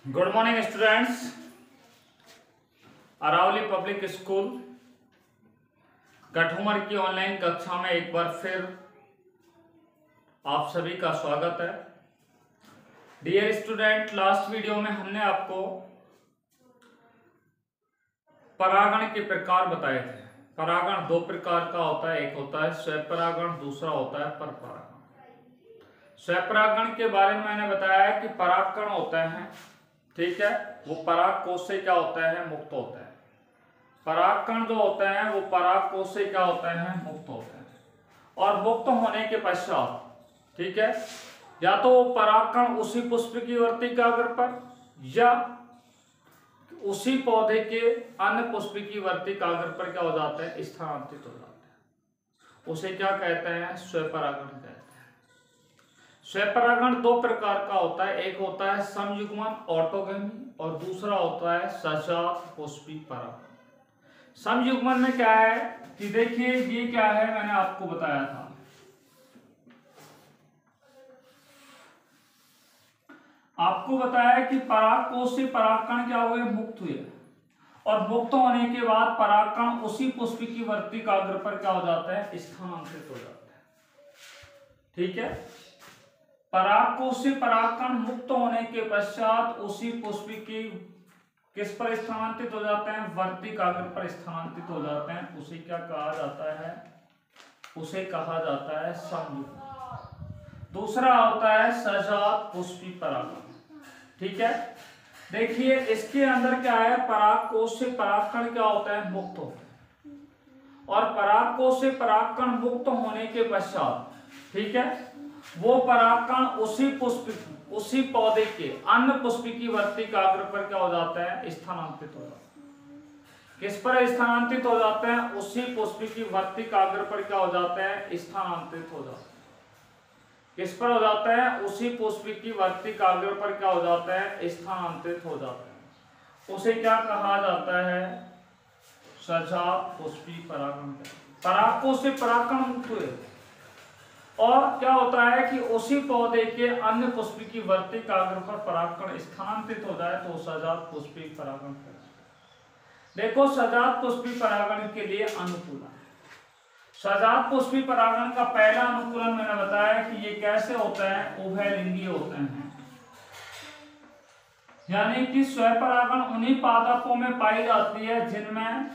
Good morning students. Aravali public school Kathumar की online कक्षा में एक बार फिर आप सभी का स्वागत है। डियर स्टूडेंट, लास्ट वीडियो में हमने आपको परागण के प्रकार बताए थे। परागण दो प्रकार का होता है, एक होता है स्वपरागण, दूसरा होता है परपरागण। स्वपरागण के बारे में मैंने बताया है कि परागकण होते हैं, ठीक है, वो पराग कोश से क्या होता है, मुक्त होता है। परागकण जो होते हैं वो पराग कोश से क्या होते हैं, मुक्त होते हैं। और मुक्त होने के पश्चात, ठीक है, या तो वो परागकण उसी पुष्प की वर्तिकाग्र पर या उसी पौधे के अन्य पुष्प की वर्तिकाग्र पर क्या हो जाता है, स्थानांतरित हो जाता है। उसे क्या कहते हैं, स्वपरागण कहते हैं। स्वपरागण दो प्रकार का होता है, एक होता है समयुग्मन ऑटोगेमी और दूसरा होता है सजात पुष्पी परागण। समयुग्मन में क्या है कि देखिए ये क्या है, मैंने आपको बताया था, आपको बताया कि परागकोश से परागकण क्या हुए, मुक्त हुए, और मुक्त होने के बाद परागकण उसी पुष्प की वर्तिकाग्र पर क्या हो जाता है, स्थानांतरित हो जाता है। ठीक है, परागकोश से परागकण मुक्त होने के पश्चात उसी पुष्प की किस पर स्थानांतरित हो जाते हैं, वर्तिकाग्र पर स्थानांतरित हो जाते हैं। उसे क्या कहा जाता है, उसे कहा जाता है समयुग्मन। दूसरा होता है सजात पुष्पी परागण। ठीक है, देखिए इसके अंदर क्या है, परागकोश से परागकण क्या होता है, मुक्त होता है, और परागकोश से परागकण मुक्त होने के पश्चात, ठीक है, वो परागकण उसी पुष्प, उसी पौधे के अन्य पुष्प की वर्तिकाग्र पर क्या हो जाता है, स्थानांतरित हो जाता है। किस पर स्थानांतरित हो जाते हैं, उसी पुष्प की वर्तिकाग्र पर क्या हो जाता है, स्थानांतरित हो जाता है। किस पर हो जाता है, उसी पुष्प की वर्तिकाग्र पर क्या हो जाता है, स्थानांतरित हो जाता है। उसे क्या कहा जाता है, सजात पुष्पी परागण। परागकोश से परागकण मुक्त हुए और क्या होता है कि उसी पौधे के अन्य पुष्प की वर्तिकाग्र पर परागकण स्थानांतरित हो जाए तो सजात पुष्पी परागण। देखो सजात पुष्पी परागण के लिए अनुकूलन, सजात पुष्पी परागण का पहला अनुकूलन मैंने बताया कि ये कैसे होता है, उभयलिंगी होते हैं, यानी कि स्वपरागण उन्हीं पादपों में पाई जाती है जिनमें,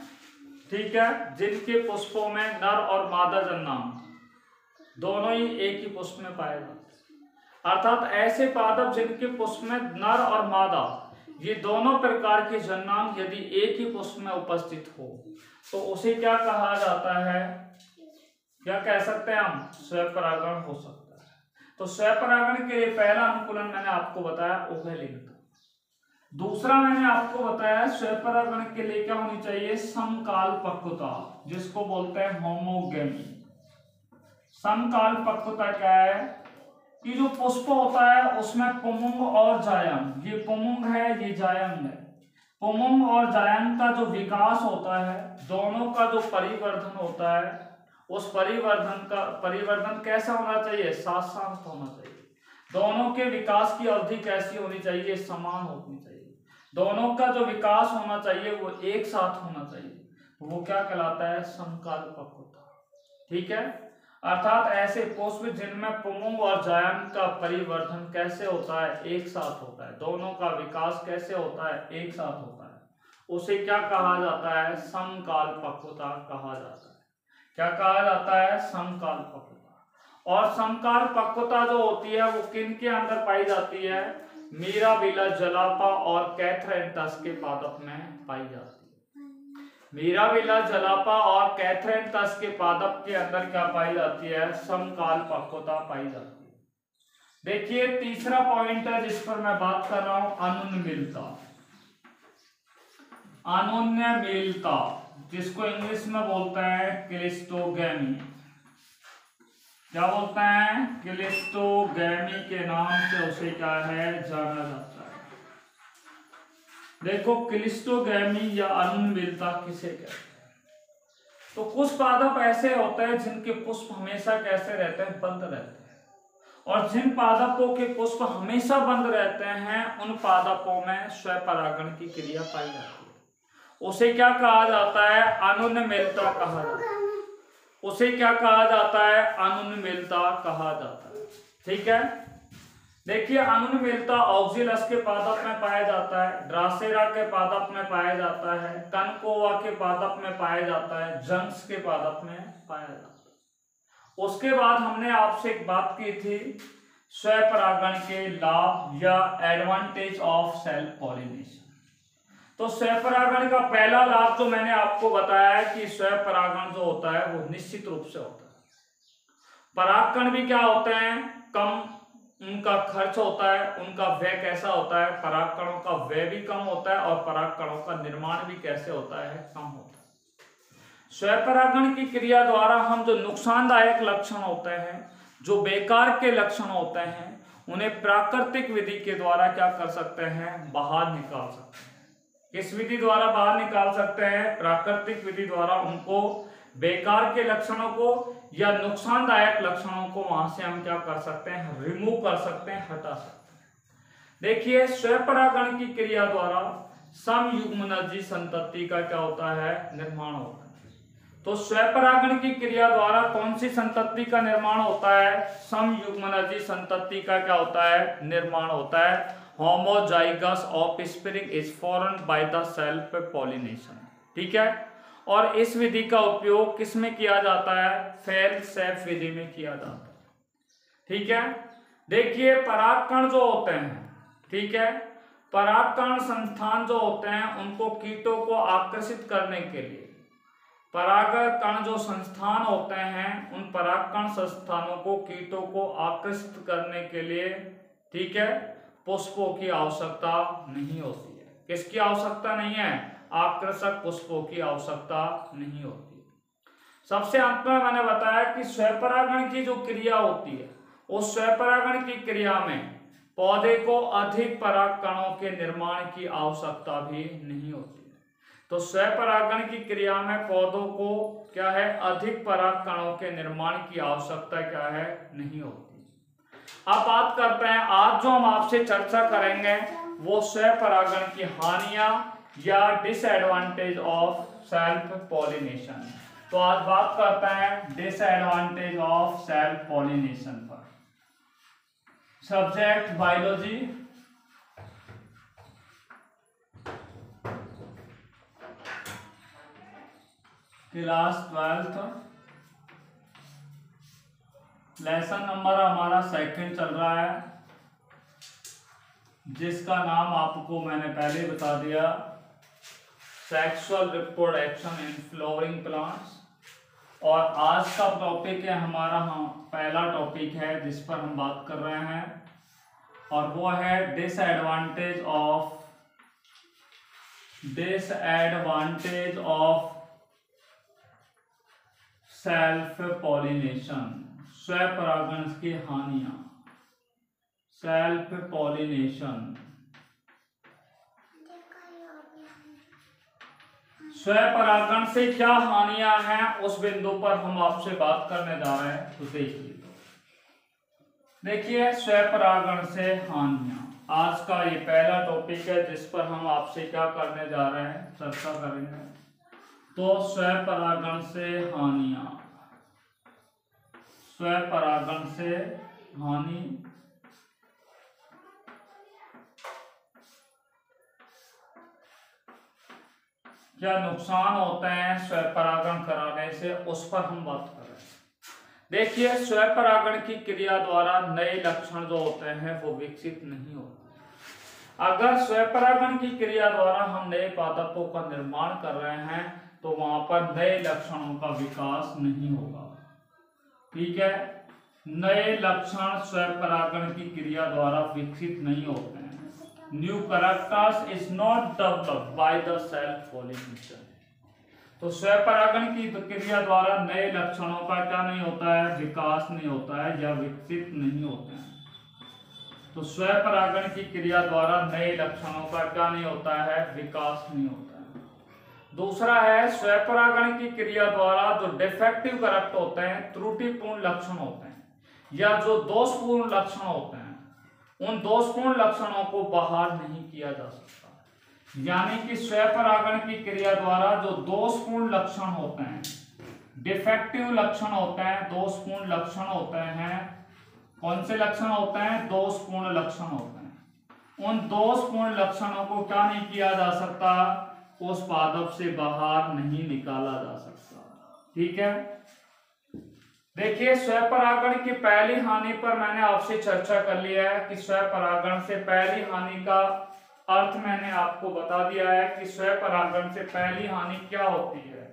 ठीक है, जिनके पुष्पों में नर और मादा जन्म दोनों ही एक ही पुष्प में पाए जाते हैं। अर्थात ऐसे पादप जिनके पुष्प में नर और मादा ये दोनों प्रकार के जन्म यदि एक ही पुष्प में उपस्थित हो तो उसे क्या कहा जाता है, क्या कह सकते हैं हम, स्वपरागण हो सकता है। तो स्वपरागण के लिए पहला अनुकूलन मैंने आपको बताया उभयलिंग का। दूसरा मैंने आपको बताया स्वपरागण के लिए क्या होनी चाहिए, समकाल पक्वता, जिसको बोलते हैं होमोगेमी। समकाल पक्वता क्या है कि जो पुष्प होता है उसमें पुंमंग और जायंग, ये पुंमंग है, ये जायंग है। पुंमंग और जायंग का जो विकास होता है, दोनों का जो परिवर्धन होता है, उस परिवर्धन कैसा होना चाहिए, साथ साथ होना चाहिए। दोनों के विकास की अवधि कैसी होनी चाहिए, समान होनी चाहिए। दोनों का जो विकास होना चाहिए वो एक साथ होना चाहिए, वो क्या कहलाता है, समकाल पक्वता। ठीक है, अर्थात ऐसे पुष्प जिनमें पुंमंग और जायंग का परिवर्धन कैसे होता है, एक साथ होता है, दोनों का विकास कैसे होता है, एक साथ होता है, उसे क्या कहा जाता है, समकाल पक्वता कहा जाता है। क्या कहा जाता है, समकाल पक्वता। और समकाल पक्वता जो होती है वो किन के अंदर पाई जाती है, मीराबिला, जलापा और कैथ्रैंथस के पादप में पाई जाती है। मीराबिला, जलापा और कैथ्रैंथस के पादप के अंदर क्या पाई जाती है, समकाल पक्वता पाई जाती है। देखिए तीसरा पॉइंट है जिस पर मैं बात कर रहा हूं, अनुन्मिलता। अनुन्मिलता जिसको इंग्लिश में बोलते हैं क्लिस्टोगेमी। क्या बोलते हैं, क्लिस्टोगेमी के नाम से उसे क्या है, जाना जाता है। देखो क्लिस्टोगेमी या अनुन्मिलता किसे कहते हैं, तो कुछ पादप ऐसे होते हैं जिनके पुष्प हमेशा कैसे रहते हैं, बंद रहते हैं, और जिन पादपों के पुष्प हमेशा बंद रहते हैं उन पादपों में स्वपरागण की क्रिया पाई जाती है। उसे क्या कहा जाता है? अनुन्मिलता कहा जाता है। उसे क्या कहा जाता है? अनुन्मिलता कहा जाता है। ठीक है, देखिए अनुन्मिलता ऑक्जिलस के पादप में पाया जाता है, ड्रासेरा के पादप में पाया जाता है, कनकोवा के पादप में पाया जाता है, जंक्स के पादप में पाया जाता है। उसके बाद हमने आपसे एक बात की थी स्वपरागण के लाभ या एडवांटेज ऑफ सेल्फ पॉलिनेशन। तो स्वपरागण का पहला लाभ जो मैंने आपको बताया है कि स्वपरागण जो होता है वो निश्चित रूप से होता है। परागकण भी क्या होते हैं? कम उनका खर्च होता है, उनका व्यय कैसा होता है? परागकणों का व्यय भी कम होता है और परागकणों का निर्माण भी कैसे होता है? कम होता है। स्वपरागण की क्रिया द्वारा हम जो नुकसानदायक लक्षण होते हैं, जो बेकार के लक्षण होते हैं, उन्हें प्राकृतिक विधि के द्वारा क्या कर सकते हैं? बाहर निकाल सकते हैं। किस विधि द्वारा बाहर निकाल सकते हैं? प्राकृतिक विधि द्वारा उनको बेकार के लक्षणों को या नुकसानदायक लक्षणों को वहां से हम क्या कर सकते हैं? रिमूव कर सकते हैं, हटा सकते हैं। देखिए स्वपरागण की क्रिया द्वारा समयुग्मनजी संतति का क्या होता है? निर्माण होता है। तो स्वपरागण की क्रिया द्वारा कौन सी संतति का निर्माण होता है? समयुग्मनजी संतति का क्या होता है? निर्माण होता है। Homozygous offspring is formed by the self pollination. ठीक है, और इस विधि का उपयोग किस में किया जाता है? फेल सेफ विधि में किया जाता है। ठीक है, देखिए परागकण जो होते हैं, ठीक है, परागकण संस्थान जो होते हैं उनको कीटों को आकर्षित करने के लिए, परागकण जो संस्थान होते हैं उन परागकण संस्थानों को कीटों को आकर्षित करने के लिए, ठीक है, पुष्पों की आवश्यकता नहीं होती है। किसकी आवश्यकता नहीं है? आकर्षक पुष्पों की आवश्यकता नहीं होती। सबसे अंत में मैंने बताया कि स्वपरागण की जो क्रिया होती है उस स्वपरागण की क्रिया में पौधे को अधिक परागकणों के निर्माण की आवश्यकता भी नहीं होती है। तो स्वपरागण की क्रिया में पौधों को क्या है? अधिक परागकणों के निर्माण की आवश्यकता क्या है? नहीं होती। अब बात करते हैं, आज जो हम आपसे चर्चा करेंगे वो स्वपरागण की हानियां या डिसएडवांटेज ऑफ सेल्फ पॉलिनेशन। तो आज बात करते हैं डिसएडवांटेज ऑफ सेल्फ पॉलिनेशन पर। Subject biology, class 12th, lesson number हमारा सेकंड चल रहा है, जिसका नाम आपको मैंने पहले बता दिया, sexual reproduction in flowering plants. और आज का टॉपिक है हमारा, पहला टॉपिक है जिस पर हम बात कर रहे हैं, और वो है डिसएडवांटेज ऑफ सेल्फ पॉलिनेशन, स्वपरागण की हानियां। सेल्फ पॉलिनेशन, स्वपरागण से क्या हानियां हैं उस बिंदु पर हम आपसे बात करने जा रहे हैं। तो देखिए स्वपरागण से हानियां, आज का ये पहला टॉपिक है जिस पर हम आपसे क्या करने जा रहे हैं? चर्चा करेंगे। तो स्वपरागण से हानियां, स्वपरागण से हानि, क्या नुकसान होते हैं स्वपरागण कराने से, उस पर हम बात कर रहे हैं। देखिए स्वपरागण की क्रिया द्वारा नए लक्षण जो होते हैं वो विकसित नहीं होते। अगर स्वपरागण की क्रिया द्वारा हम नए पादपों का निर्माण कर रहे हैं तो वहां पर नए लक्षणों का विकास नहीं होगा। ठीक है, नए लक्षण स्वपरागण की क्रिया द्वारा विकसित नहीं होते हैं। New characters is not developed by the self pollination. तो स्वपरागण की क्रिया द्वारा नए लक्षणों का क्या नहीं होता है? विकास नहीं होता है या विकसित नहीं होते हैं। तो स्वपरागण की क्रिया द्वारा नए लक्षणों का क्या नहीं होता है? विकास नहीं होता है। दूसरा है स्वपरागण की क्रिया द्वारा जो डिफेक्टिव कैरेक्टर होते हैं, त्रुटिपूर्ण लक्षण होते हैं, या जो दोषपूर्ण लक्षण होते हैं, उन दोषपूर्ण लक्षणों को बाहर नहीं किया जा सकता। यानी कि स्वपरागण की क्रिया द्वारा जो दोषपूर्ण लक्षण होते हैं, डिफेक्टिव लक्षण होते हैं, दोषपूर्ण लक्षण होते हैं, कौन से लक्षण होते हैं? दोषपूर्ण लक्षण होते हैं। उन दोषपूर्ण लक्षणों को क्या नहीं किया जा सकता? उस पादप से बाहर नहीं निकाला जा सकता। ठीक है, देखिए स्वपरागण की पहली हानि पर मैंने आपसे चर्चा कर लिया है कि स्वपरागण से पहली हानि का अर्थ मैंने आपको बता दिया है कि स्वपरागण से पहली हानि क्या होती है।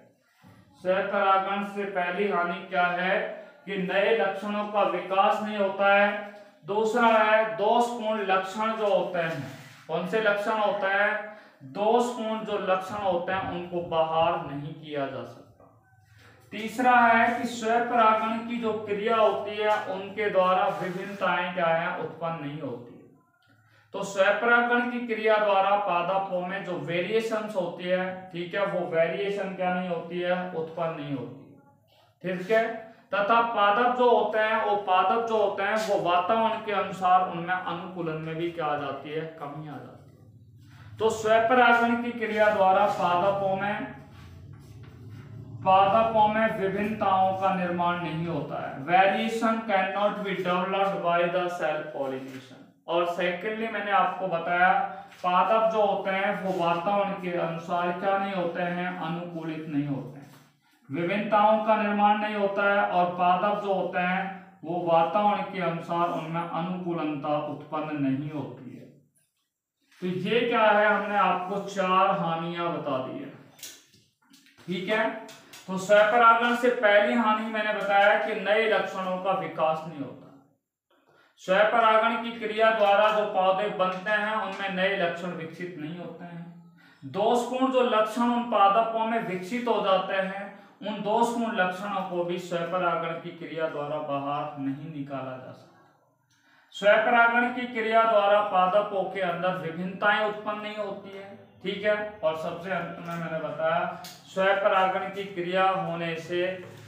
स्वपरागण से पहली हानि क्या है कि नए लक्षणों का विकास नहीं होता है। दूसरा है दोषपूर्ण लक्षण जो होते हैं, कौन से लक्षण होते हैं? दोषपूर्ण जो लक्षण होते हैं उनको बाहर नहीं किया जा सकता। तीसरा है कि स्वपरागण की जो क्रिया होती है उनके द्वारा विभिन्नताएं क्या है? उत्पन्न नहीं होती। तो स्वपरागण की क्रिया द्वारा पादपों में जो वेरिएशंस होती है, ठीक है, वो वेरिएशन क्या नहीं होती है? उत्पन्न नहीं होती। ठीक है, तथा पादप जो होते हैं वो वातावरण के अनुसार उनमें अनुकूलन में भी क्या आ जाती है? कमी आ जाती है। तो स्वपरागण की क्रिया द्वारा पादपों में विभिन्नताओं का निर्माण नहीं होता है। Variation can not be developed by the self pollination. और सेकेंडली मैंने आपको बताया पादप जो होते हैं वो वातावरण के अनुसार क्या नहीं होते हैं? अनुकूलित नहीं होते हैं। विभिन्नताओं का निर्माण नहीं होता है और पादप जो होते हैं वो वातावरण के अनुसार उनमें अनुकूलनता उत्पन्न नहीं होती है। तो ये क्या है? हमने आपको 4 हानियां बता दी है। ठीक है, तो स्वपरागण से पहली हानि मैंने बताया कि नए लक्षणों का विकास नहीं होता। स्वपरागण की क्रिया द्वारा जो पौधे बनते हैं उनमें नए लक्षण विकसित नहीं होते हैं। दोषपूर्ण जो लक्षण उन पादपों में विकसित हो जाते हैं, उन दोषपूर्ण लक्षणों को भी स्वपरागण की क्रिया द्वारा बाहर नहीं निकाला जा सकता। स्वपरागण की क्रिया द्वारा पादपों के अंदर विभिन्नताएं उत्पन्न नहीं होती है। ठीक है, और सबसे अंत में मैंने बताया स्वपरागण की क्रिया होने से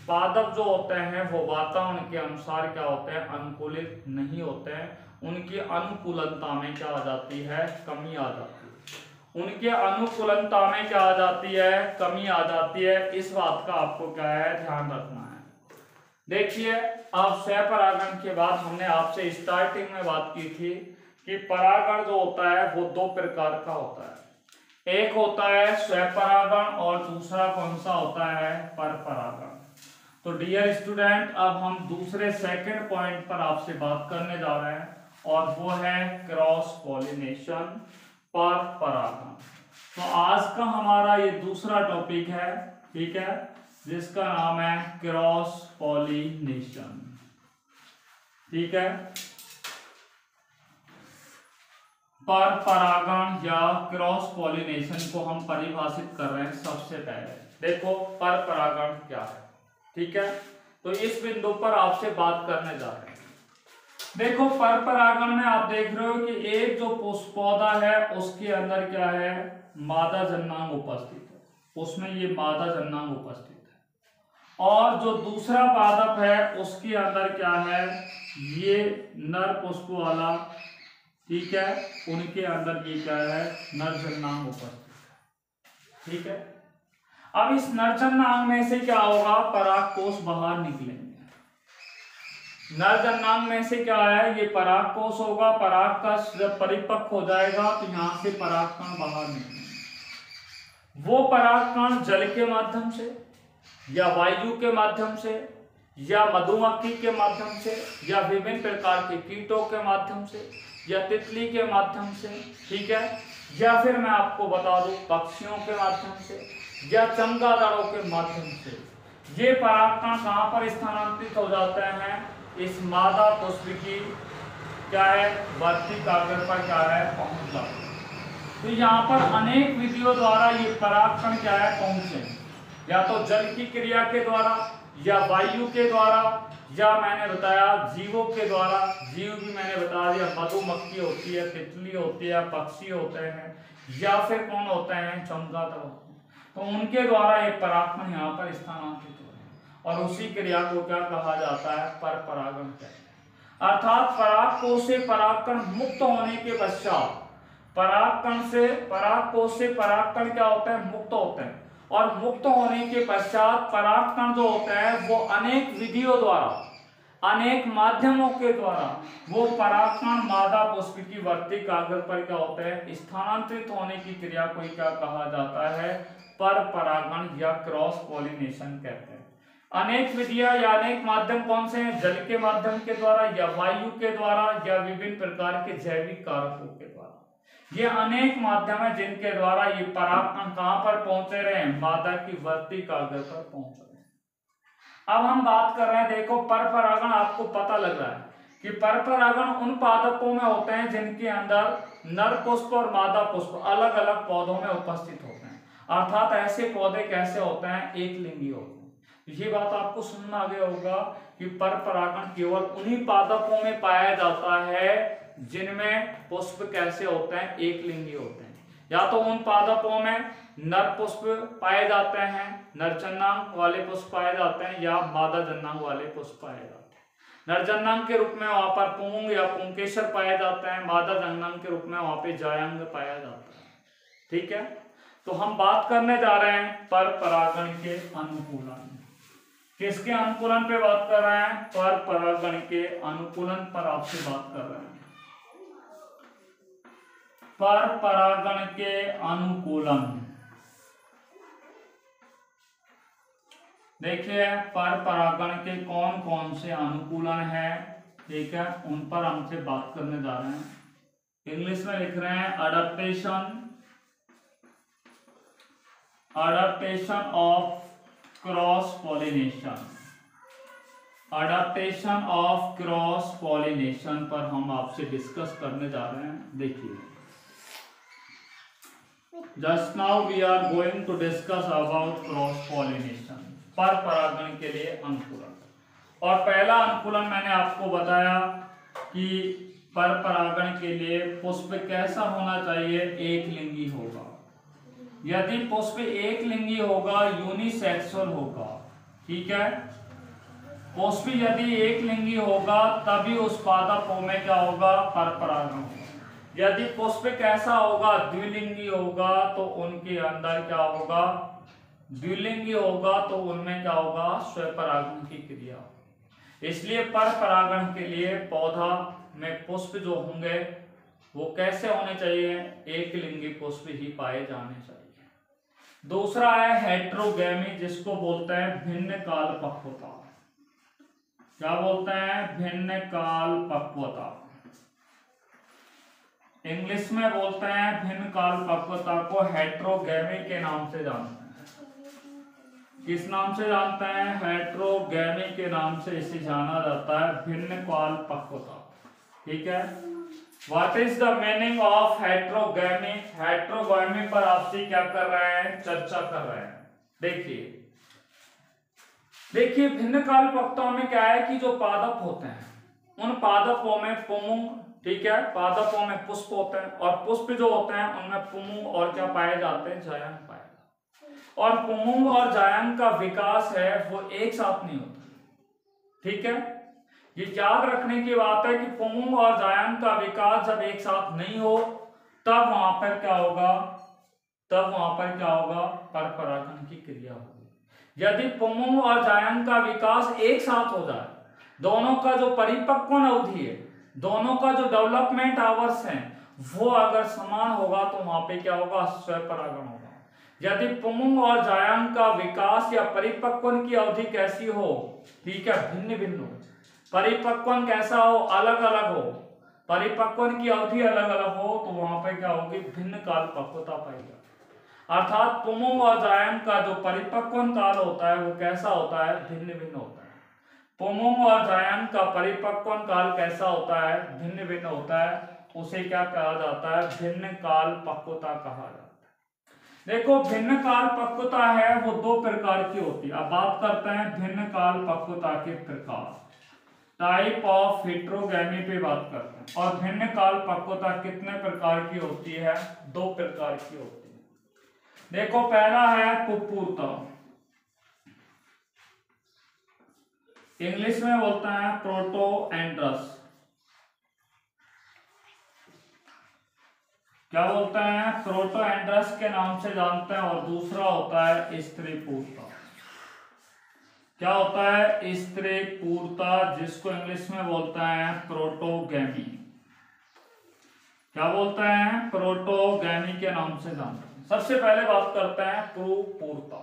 पादप जो होते हैं वो वातावरण के अनुसार क्या होते हैं? अनुकूलित नहीं होते हैं। उनकी अनुकूलनता में क्या आ जाती है? कमी आ जाती है। उनके अनुकूलनता में क्या आ जाती है? कमी आ जाती है। इस बात का आपको क्या है? ध्यान रखना है। देखिए, अब स्वपरागण के बाद हमने आपसे स्टार्टिंग में बात की थी कि परागण जो होता है वो 2 प्रकार का होता है। एक होता है स्वपरागण और दूसरा कौन सा होता है? परपरागण। तो डियर स्टूडेंट, अब हम दूसरे सेकंड पॉइंट पर आपसे बात करने जा रहे हैं और वो है क्रॉस पॉलिनेशन, परपरागण। तो आज का हमारा ये दूसरा टॉपिक है, ठीक है, जिसका नाम है क्रॉस पॉलिनेशन। ठीक है, परपरागण या क्रॉस पॉलिनेशन को हम परिभाषित कर रहे हैं। सबसे पहले देखो परपरागण क्या है। ठीक है, तो इस बिंदु पर आपसे बात करने जा रहे हैं। देखो परपरागण में आप देख रहे हो कि एक जो पुष्प पौधा है उसके अंदर क्या है? मादा जन्नांग उपस्थित है, उसमें ये मादा जन्नांग उपस्थित है। और जो दूसरा पादप है उसके अंदर क्या है? ये नर पुष्प वाला, ठीक है, उनके अंदर ये क्या है? नर जन्नांग उपस्थित है। ठीक है, अब इस नर जन्नांग में से क्या होगा? परागकोश बाहर निकलेंगे। नर जन्नांग में से क्या है? ये परागकोश होगा। परागकोश जब परिपक्व हो जाएगा तो यहां से परागकण बाहर निकलेंगे। वो परागकण जल के माध्यम से या वायु के माध्यम से या मधुमक्खी के माध्यम से या विभिन्न प्रकार के कीटों के माध्यम से या तितली के माध्यम से, ठीक है, या फिर मैं आपको बता दूं पक्षियों के माध्यम से या चमगादड़ों के माध्यम से, ये परागकण कहां पर स्थानांतरित हो जाते हैं? इस मादा पुष्प की क्या है? वर्तिक कागज पर क्या है? पहुंच जाते हैं। तो यहाँ पर अनेक विधियों द्वारा ये परागकण क्या है? पहुंचे, या तो जल की क्रिया के द्वारा या वायु के द्वारा या मैंने बताया जीवों के द्वारा। जीव भी मैंने बता दिया, मधुमक्खी होती है, तितली होती है, पक्षी होते हैं या फिर कौन होते हैं? चमगादड़ होते हैं। तो उनके द्वारा ये परागकण यहाँ पर स्थानांतरित हो रहे हैं और उसी क्रिया को क्या कहा जाता है? परपरागण कहते हैं। अर्थात परागकोश से परागकण मुक्त होने के पश्चात परागकोश से परागकण क्या होते हैं, मुक्त होते हैं, और मुक्त होने के पश्चात परागकण जो होते हैं वो अनेक विधियों द्वारा, अनेक माध्यमों के द्वारा वो परागकण मादा पुष्प की वर्ती कागज पर क्या होते हैं, स्थानांतरित होने की क्रिया को क्या कहा जाता है, पर परागण या क्रॉस पॉलिनेशन कहते हैं। अनेक विधियां या अनेक माध्यम कौन से हैं, जल के माध्यम के द्वारा या वायु के द्वारा या विभिन्न प्रकार के जैविक कारकों के द्वारा। ये अनेक माध्यम है जिनके द्वारा ये परागकण कहां पर पहुंचे रहे हैं, मादा की वर्ती कागज पर पहुंच रहे हैं। अब हम बात कर रहे हैं, देखो पर परागण आपको पता लग रहा है कि पर परागण उन पादपों में होते हैं जिनके अंदर नर पुष्प और मादा पुष्प अलग अलग पौधों में उपस्थित होते हैं। अर्थात ऐसे पौधे कैसे होते हैं, एक लिंगी होते हैं। ये बात आपको सुनना आ गया होगा कि पर परागण केवल उन्हीं पादपों में पाया जाता है जिनमें पुष्प कैसे होते हैं, एक लिंगी होते हैं। या तो उन पादपों में नर पुष्प पाए जाते हैं, नरजन्नांग वाले पुष्प पाए जाते हैं, या मादा जन्नांग वाले पुष्प पाए जाते हैं। नरजन्नांग के रूप में वहां पर पुंग या पुंकेसर पाए जाते हैं, मादा जन्नांग के रूप में वहां पे जायांग पाया जाता है। ठीक है, तो हम बात करने जा रहे हैं पर परागण के अनुकूलन। किसके अनुकूलन पे बात कर रहे हैं, पर परागण के अनुकूलन पर आपसे बात कर रहे हैं। पर परागण के अनुकूलन, देखिए पर परागण के कौन कौन से अनुकूलन है, ठीक है, उन पर हमसे बात करने जा रहे हैं। इंग्लिश में लिख रहे हैं adaptation of cross pollination. Adaptation of cross pollination पर हम आपसे डिस्कस करने जा रहे हैं। देखिए, just now we are going to discuss about cross pollination, पर परागण के लिए अनुकूलन। और पहला अनुकूलन मैंने आपको बताया कि पर परागण के लिए पुष्प कैसा होना चाहिए, एक लिंगी होगा। यदि पुष्प एक लिंगी होगा, यूनिसेक्सुअल होगा, ठीक है, पुष्प यदि एक लिंगी होगा तभी उस पादपों में क्या होगा, पर परागण होगा। यदि पुष्प कैसा होगा, द्विलिंगी होगा, तो उनके अंदर क्या होगा, द्विलिंगी होगा तो उनमें क्या होगा, स्वपरागण की क्रिया। इसलिए पर परागण के लिए पौधा में पुष्प जो होंगे वो कैसे होने चाहिए, एक लिंगी पुष्प ही पाए जाने चाहिए। दूसरा है हेट्रोगेमी, जिसको बोलते हैं भिन्न काल पक्वता। क्या बोलते हैं, भिन्न काल पक्वता। इंग्लिश में बोलते हैं भिन्न काल पक्वता को हेट्रोगेमी के नाम से जानते हैं। किस नाम से जानते हैं, हेट्रोगेमी के नाम से इसे जाना जाता है, भिन्न काल पक्वता। ठीक है, what is the meaning of heterogamy. Heterogamy पर आपसे क्या कर रहे हैं, चर्चा कर रहे हैं। देखिए भिन्न काल पक्वता में क्या है कि जो पादप होते हैं उन पादपों में पुंग, ठीक है, पादपों में पुष्प होते हैं, और पुष्प जो होते हैं उनमें पुंग और क्या पाए जाते हैं, जायंग पाए जाते हैं। और पुंग और जायंग का विकास है वो एक साथ नहीं होता। ठीक है, ये याद रखने की बात है कि पुंग और जायंग का विकास जब एक साथ नहीं हो तब वहां पर क्या होगा, पर परागण की क्रिया होगी। यदि पुंग और जायंग का विकास एक साथ हो जाए, दोनों का जो परिपक्वन अवधि है, दोनों का जो डेवलपमेंट आवर्स हैं वो अगर समान होगा तो वहां पे क्या होगा, स्वपरागण होगा। यदि पुंग और जायंग का विकास या परिपक्वन की अवधि कैसी हो, ठीक है, भिन्न भिन्न हो, परिपक्वन कैसा हो, अलग अलग हो, परिपक्वन की अवधि अलग अलग हो, तो वहां पे क्या होगी, भिन्न काल पक्वता पाएगा। अर्थात पुंग और जायंग का जो परिपक्वन काल होता है वो कैसा होता है, भिन्न भिन्न होता है। पुंग और जायंग का परिपक्वन काल कैसा होता है, भिन्न भिन्न होता है, उसे क्या कहा जाता है, भिन्न काल पक्वता कहा जाता है। देखो भिन्न काल पक्वता है वो दो प्रकार की होती है। अब बात करते हैं भिन्न काल पक्वता के प्रकार, टाइप ऑफ हेट्रोगेमी पे बात करते हैं। और भिन्न काल पक्वता कितने प्रकार की होती है, दो प्रकार की होती है। देखो पहला है पुपूर्ता, इंग्लिश में बोलते हैं प्रोटोएंड्रस। क्या बोलते हैं, प्रोटोएंड्रस के नाम से जानते हैं, और दूसरा होता है स्त्री पूर्णता। क्या होता है, स्त्री पूर्णता, जिसको इंग्लिश में बोलते हैं प्रोटोगैमी। क्या बोलते हैं, प्रोटोगैमी के नाम से जानते हैं। सबसे पहले बात करते हैं पूर्णता।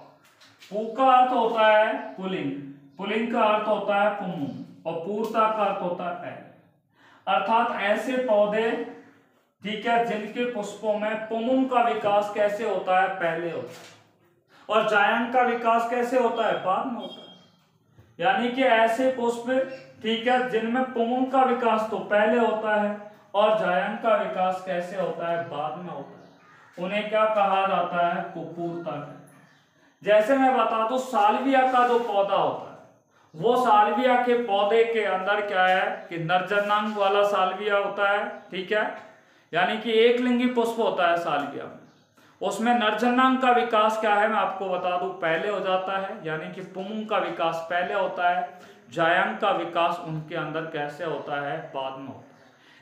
पू का अर्थ होता है पुलिंग, पुलिंग का अर्थ होता है पुंलिंग, और पूर्णता का अर्थ होता है पहले। अर्थात ऐसे पौधे, ठीक है, जिनके पुष्पों में पुंलिंग का विकास कैसे होता है, पहले होता है, और जायंत का विकास कैसे होता है, बाद में होता है। यानी कि ऐसे पुष्प, ठीक है, जिनमें पुंलिंग का विकास तो पहले होता है और जायंत का विकास कैसे होता है, बाद में होता है। उन्हें क्या कहा जाता है, कुपूर्ता। जैसे मैं बता दूं, साल्विया का जो पौधा होता है, वो साल्विया के पौधे के अंदर क्या है कि नरजनांग वाला साल्विया होता है, ठीक है, यानी कि एक लिंगी पुष्प होता है साल्विया में। उसमें नरजनांग का विकास क्या है, मैं आपको बता दूं, पहले हो जाता है, यानी कि पुंलिंग का विकास पहले होता है। जायंत का विकास उनके अंदर कैसे होता है, बाद में होता है।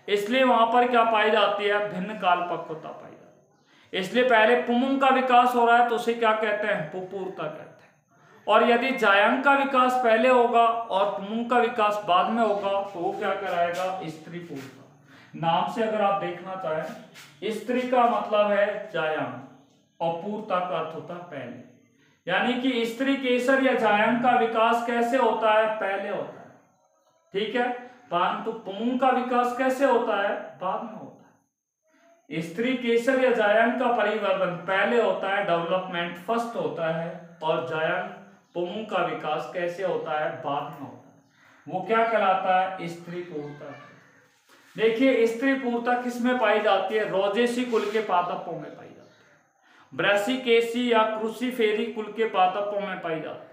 इसलिए वहां पर क्या पाई जाती है, भिन्न काल पक्वता पाई जाती है। इसलिए पहले पुंलिंग का विकास हो रहा है तो उसे क्या कहते हैं, पुपूर्ता कहते हैं। और यदि जायंत का विकास पहले होगा और पुंलिंग का विकास बाद में होगा तो वो क्या कराएगा, स्त्री पूर्णता। नाम से अगर आप देखना चाहें, स्त्री का मतलब है जायंत और पूर्णता का अर्थ होता है पहले। यानी कि स्त्री केसर या जायंत का विकास कैसे होता है, पहले होता है, ठीक है, परंतु पुंलिंग का विकास कैसे होता है, बाद में होता है। स्त्री केसर या जायंत का परिवर्तन पहले होता है, डेवलपमेंट फर्स्ट होता है, और जायंत पुंलिंग का विकास कैसे होता है, बाद में होता है। वो क्या कहलाता है, स्त्री पूर्णता। देखिए, स्त्री पूर्णता किसमें पाई जाती है, रोजेसी कुल के पादपों में पाई जाती है, ब्रासिकेसी या क्रूसीफेरी कुल के पादपों में पाई जाती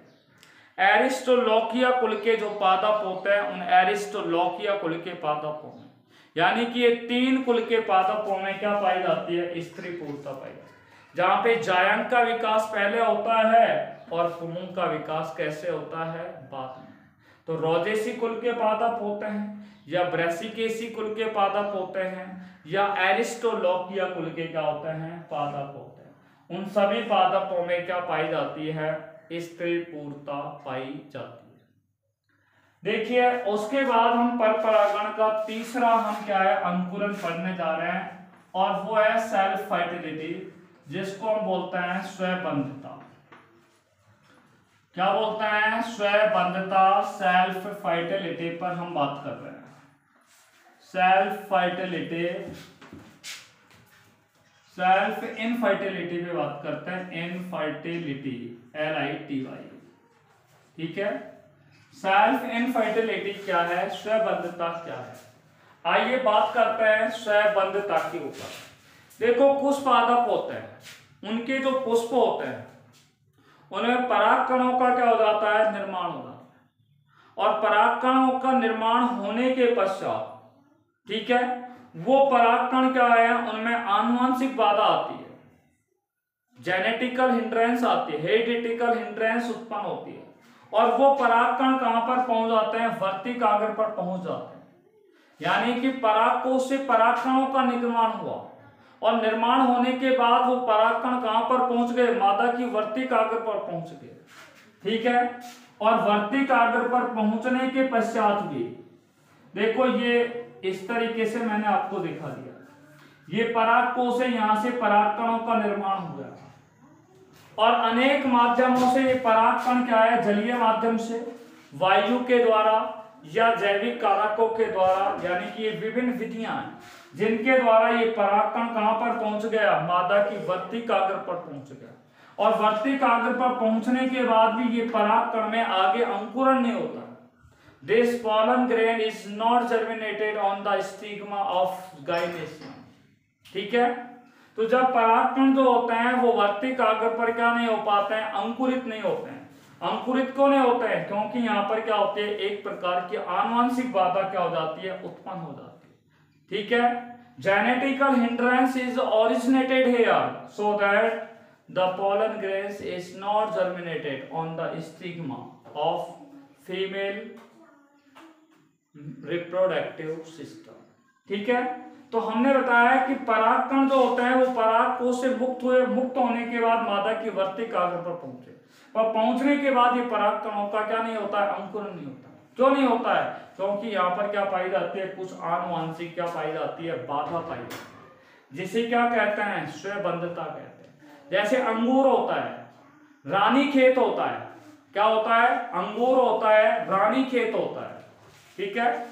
है। एरिस्टोलॉकिया कुल के जो पादप होते हैं, उन एरिस्टोलॉकिया कुल के पादपों में, यानी कि ये 3 कुल के पादपों में क्या पाई जाती है, स्त्री पूर्णता पाई जाती है। जहां पे जायंत का विकास पहले होता है और पुंलिंग का विकास कैसे होता है, बाद में। तो रोजेसी कुल के पादप होते हैं, या ब्रासिकेसी कुल के पादप होते हैं, या एरिस्टोलॉकिया कुल के क्या होते हैं, पादप होते हैं। उन सभी पादपों में क्या पाई जाती है, स्त्री पूर्णता पाई जाती है। देखिए, उसके बाद हम पर परागण का तीसरा हम क्या है, अंकुरन पढ़ने जा रहे हैं, और वो है सेल्फ फर्टिलिटी, जिसको हम बोलते हैं स्वबंधता। क्या बोलते हैं, स्वबंधता, सेल्फ फर्टिलिटी पर हम बात कर रहे हैं। सेल्फ फर्टिलिटी, सेल्फ इनफर्टिलिटी पे बात करते हैं, इनफर्टिलिटी, LITY, ठीक है। सेल्फ इनफर्टिलिटी क्या है, स्वबंधता क्या है। आइए बात करते हैं स्वबंधता के ऊपर। देखो, कुछ पादप होते हैं, उनके जो पुष्प होते हैं उनमें परागकणों का क्या हो जाता है, निर्माण हो जाता है, और परागकणों का निर्माण होने के पश्चात, ठीक है, वो परागकण क्या है, उनमें आनुवंशिक बाधा आती है, जेनेटिकल हिंड्रेंस आती है, हेरिडिटिकल हिंड्रेंस उत्पन्न होती है, और वो परागकण कहां पर पहुंच जाते हैं, वर्तिकाग्र पर पहुंच जाते हैं। यानी कि परागकोश से परागकणों का निर्माण हुआ, और निर्माण होने के बाद वो परागकण कहां पर पहुंच गए, मादा की वर्तिकाग्र पर पहुंच गए, ठीक है। और वर्तिकाग्र पर पहुंचने के पश्चात भी देखो, ये इस तरीके से मैंने आपको दिखा दिया, ये परागकोश है, यहां से परागकणों का निर्माण हो गया, और अनेक माध्यमों से ये परागकण क्या है, जलीय माध्यम से, वायु के द्वारा, या जैविक कारकों के द्वारा, यानी कि ये विभिन्न विधियां हैं जिनके द्वारा ये परागकण कहां पर पहुंच गया, मादा की वर्तिकाग्र पर पहुंच गया, और वर्तिकाग्र पर पहुंचने के बाद भी ये परागकण में आगे अंकुरण नहीं होता। This pollen grain is not germinated on the stigma of gynoecium, ठीक है। तो जब परागकण जो होते हैं वो वर्तिकाग्र पर क्या नहीं हो पाते हैं, अंकुरित नहीं होते हैं। अंकुरित क्यों नहीं होते हैं, क्योंकि यहाँ पर क्या होती है, एक प्रकार की आनुवंशिक बाधा क्या हो जाती है, उत्पन्न हो जाती है, ठीक है। Genetical hindrance is originated here so that the pollen grain is not germinated on the stigma of female reproductive system, ठीक है। तो हमने बताया कि परागकण जो होते हैं वो पराग कोश से मुक्त होने के बाद मादा की वर्तिक आग्र पर पहुंचे, पर पहुंचने के बाद ये परागकणों का क्या नहीं होता है, अंकुरन नहीं होता। क्यों नहीं होता है? क्योंकि यहाँ पर क्या पाई जाती है, कुछ आनुवांशिक क्या पाई जाती है, बाधा पाई जाती है, जिसे क्या कहते हैं, स्वयंबद्धता कहते हैं। जैसे अंगूर होता है, रानी खेत होता है, क्या होता है, अंगूर होता है, रानी खेत होता है, ठीक है,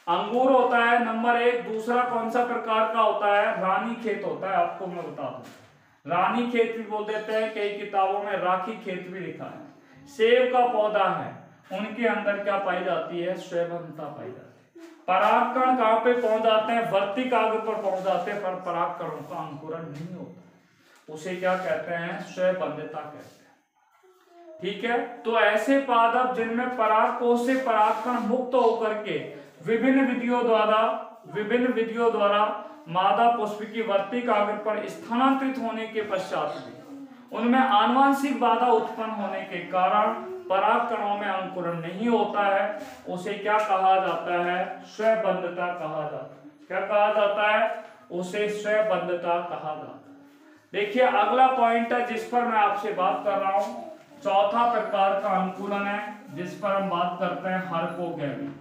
अंगूर होता है नंबर 1। दूसरा कौन सा प्रकार का होता है, रानी खेत होता है। आपको मैं बता दूं, रानी खेत भी बोल देते हैं, कई किताबों में राखी खेत भी लिखा है। सेब का पौधा है, उनके अंदर क्या पाई जाती है, स्वयंबद्धता पाई जाती है। परागकण कहां पे पहुंच जाते हैं, वर्तिक आग्र पर पहुंच जाते हैं, पर परागकणों का अंकुरन नहीं होता, उसे क्या कहते हैं, स्वयंबद्धता कहते हैं, ठीक है। तो ऐसे पादप जिनमें परागकोश से परागकण मुक्त होकर के विभिन्न विधियों द्वारा मादा पुष्प की वर्तिक आग्र पर स्थानांतरित होने के पश्चात भी उनमें आनुवंशिक बाधा उत्पन्न होने के कारण परागकणों में अंकुरन नहीं होता है, उसे क्या कहा जाता है, स्वयंबद्धता कहा जाता है। क्या कहा जाता है, उसे स्वयंबद्धता कहा जाता है। देखिए अगला पॉइंट है जिस पर मैं आपसे बात कर रहा हूं, चौथा प्रकार का अंकुरन है जिस पर हम बात करते हैं, हार्कोगैमी।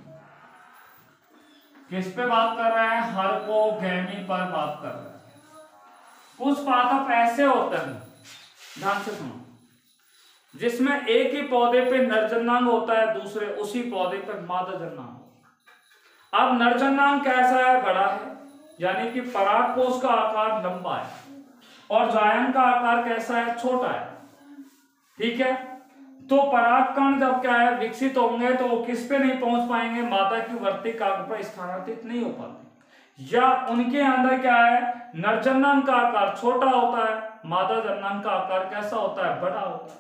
किस पे बात कर रहे हैं, हार्कोगैमी पर बात कर रहे हैं। कुछ पादप ऐसे होते हैं, ध्यान से सुनो, जिसमें एक ही पौधे पे नरजन्नांग होता है, दूसरे उसी पौधे पर मादा जन्नांग। अब नरजन्नांग कैसा है, बड़ा है, यानी कि परागकोश का आकार लंबा है, और जायंग का आकार कैसा है, छोटा है, ठीक है। तो परागकण जब क्या है, विकसित होंगे तो वो किस पे नहीं पहुंच पाएंगे, मादा की वर्तिक आग्र पर स्थानांतरित नहीं हो पाते, या उनके अंदर क्या है, नरजन्नांग का आकार छोटा होता है, मादा जन्नांग का आकार कैसा होता है, बड़ा होता है।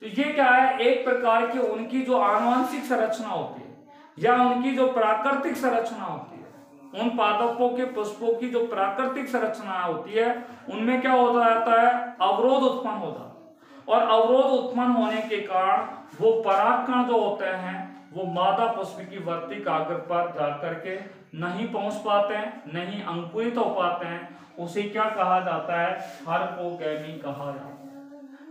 तो ये क्या है, एक प्रकार की उनकी जो आनुवंशिक संरचना होती है या उनकी जो प्राकृतिक संरचना होती है, उन पादपों के पुष्पों की जो प्राकृतिक संरचना होती है, उनमें क्या होता जाता है, अवरोध उत्पन्न हो जाता है, और अवरोध उत्पन्न होने के कारण वो परागकण जो होते हैं वो मादा पुष्प की वर्तिक आग्र पर जाकर के नहीं पहुंच पाते हैं, नहीं अंकुरित हो पाते हैं, उसे क्या कहा जाता है, हार्कोगैमी कहा जाता है।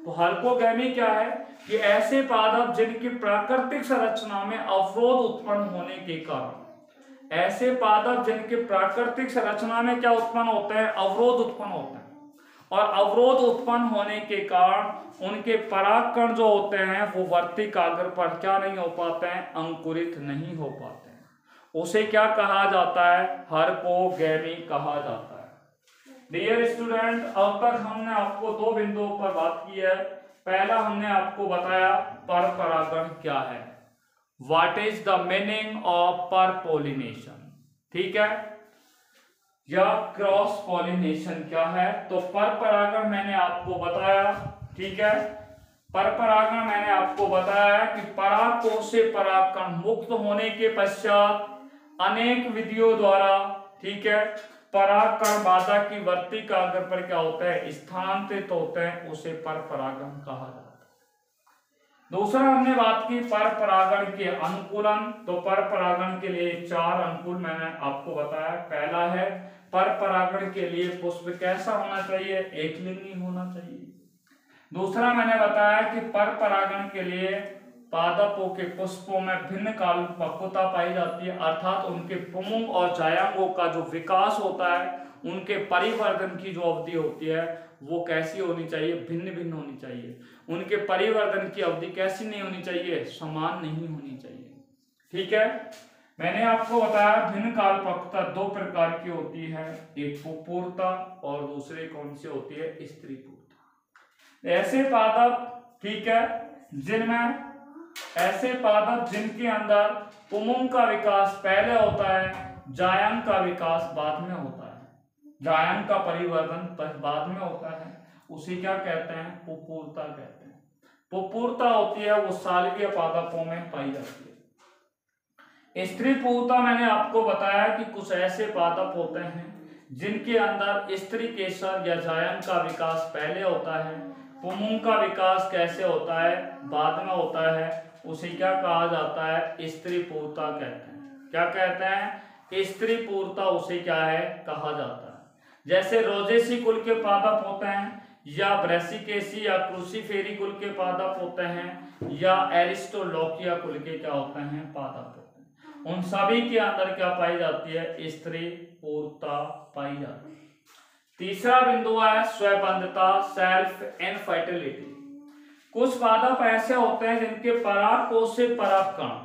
तो हार्कोगैमी क्या है, कि ऐसे पादप जिनकी प्राकृतिक संरचना में अवरोध उत्पन्न होने के कारण, ऐसे पादप जिनके प्राकृतिक संरचना में क्या उत्पन्न होते हैं, अवरोध उत्पन्न होते हैं, और अवरोध उत्पन्न होने के कारण उनके परागकण जो होते हैं वो वर्तिक आग्र पर क्या नहीं हो पाते हैं, अंकुरित नहीं हो पाते हैं, उसे क्या कहा जाता है, हार्कोगैमी कहा जाता है। डियर स्टूडेंट, अब तक हमने आपको दो बिंदुओं पर बात की है। पहला हमने आपको बताया पर परागण क्या है, what is the meaning of पर पॉलिनेशन, ठीक है, या क्रॉस पॉलिनेशन क्या है। तो पर परागण मैंने आपको बताया, ठीक है, पर परागण मैंने आपको बताया कि परागकोश से परागकण मुक्त होने के पश्चात अनेक विधियों द्वारा, ठीक है, परागकण मादा की वर्तिक आग्र पर क्या होता है, स्थानांतरित होते हैं, उसे पर परागण कहा जाता है। दूसरा हमने बात की पर परागण के अनुकूलन। तो पर परागण के लिए 4 अनुकूल मैंने आपको बताया। पहला है, पर परागण के लिए पुष्प कैसा होना चाहिए, एकलिंगी होना चाहिए। दूसरा मैंने बताया कि पर परागण के लिए पादपों के पुष्पों में भिन्न काल पक्वता पाई जाती है, अर्थात उनके पुंग और जायांगों का जो विकास होता है, उनके परिवर्धन की जो अवधि होती है वो कैसी होनी चाहिए, भिन्न भिन्न होनी चाहिए। उनके परिवर्धन की अवधि कैसी नहीं होनी चाहिए, समान नहीं होनी चाहिए, ठीक है। मैंने आपको बताया भिन्न काल पक्वता 2 प्रकार की होती है, एक पुपूर्ता और दूसरी कौन सी होती है, स्त्री पूर्ता। ऐसे पादप, ठीक है, जिनमें ऐसे पादप जिनके अंदर पुंग का विकास पहले होता है, जायंग का विकास बाद में होता है, जायंग का परिवर्धन बाद में होता है, उसे क्या कहते हैं, पुपूर्ता कहते हैं। पुपूर्ता होती है वो सालवीय पादपों में पाई जाती है। स्त्री पूर्ता मैंने आपको बताया कि कुछ ऐसे पादप होते हैं जिनके अंदर स्त्री केसर या जायंग का विकास पहले होता है, पुंग का विकास कैसे होता है, बाद में होता है, उसे क्या कहा जाता है, स्त्री पूर्ता कहते हैं। क्या कहते हैं, स्त्री पूर्णता उसे क्या है कहा जाता है। जैसे रोजेसी कुल के पादप होते हैं, या ब्रेसिकेसी या क्रूसीफेरी कुल के पादप होते हैं, या एरिस्टोलोकिया कुल के क्या होते हैं पादप होते हैं। उन सभी के अंदर क्या पाई जाती है स्त्री पूर्णता पाई जाती है। तीसरा बिंदु है स्वबंधता, सेल्फ इनफर्टिलिटी। कुछ पादप ऐसे होते हैं जिनके परागकोश से परागकण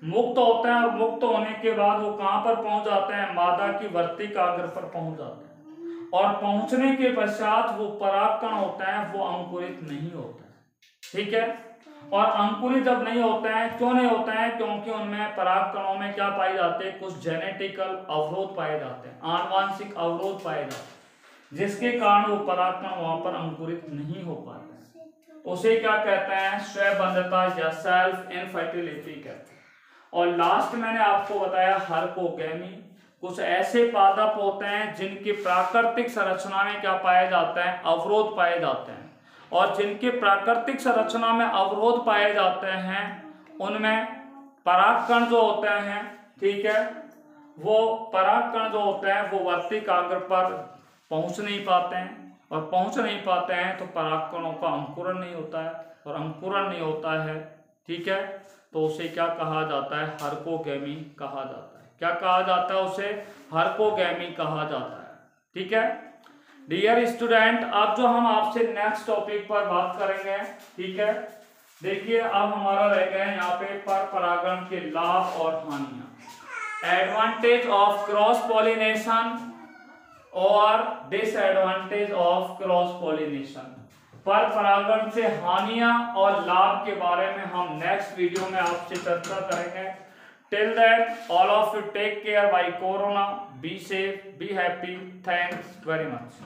मुक्त होते हैं, और मुक्त होने के बाद वो कहां पर पहुंच जाते हैं मादा की वर्तिकाग्र पर पहुंच जाते हैं, और पहुंचने के पश्चात वो परागकण होते हैं वो अंकुरित नहीं होते हैं। ठीक है, और अंकुरित जब नहीं होते हैं, क्यों नहीं होते हैं? क्योंकि उनमें परागकणों में क्या पाए जाते हैं कुछ जेनेटिकल अवरोध पाए जाते हैं, आनुवांशिक अवरोध पाए जाते हैं, जिसके कारण वो परागकण वहां पर अंकुरित नहीं हो पाते हैं। उसे क्या कहते हैं स्वबंधता या सेल्फ इनफर्टिलिटी कहते हैं। और लास्ट मैंने आपको बताया हर्कोगेमी। कुछ ऐसे पादप होते हैं जिनकी प्राकृतिक संरचना में क्या पाए जाते हैं अवरोध पाए जाते हैं, और जिनके प्राकृतिक संरचना में अवरोध पाए जाते हैं उनमें परागकण जो होते हैं, ठीक है, वो परागकण जो होते हैं वो वर्तिकाग्र पर पहुंच नहीं पाते हैं, और पहुंच नहीं पाते हैं तो परागकणों का अंकुरण नहीं होता है, और अंकुरण नहीं होता है, ठीक है, तो उसे क्या कहा जाता है हर्कोगेमी कहा जाता है। क्या कहा जाता है उसे हर्कोगेमी कहा जाता है। ठीक है डियर स्टूडेंट, अब जो हम आपसे नेक्स्ट टॉपिक पर बात करेंगे, ठीक है, देखिए अब हमारा रह गया है यहाँ पे पर परागण के लाभ और हानियां, एडवांटेज ऑफ क्रॉस पॉलिनेशन और डिसएडवांटेज ऑफ क्रॉस पॉलिनेशन। पर परागण से हानियां और लाभ के बारे में हम नेक्स्ट वीडियो में आपसे चर्चा करेंगे। Till then all of you take care bye corona, be safe, be happy, thanks very much.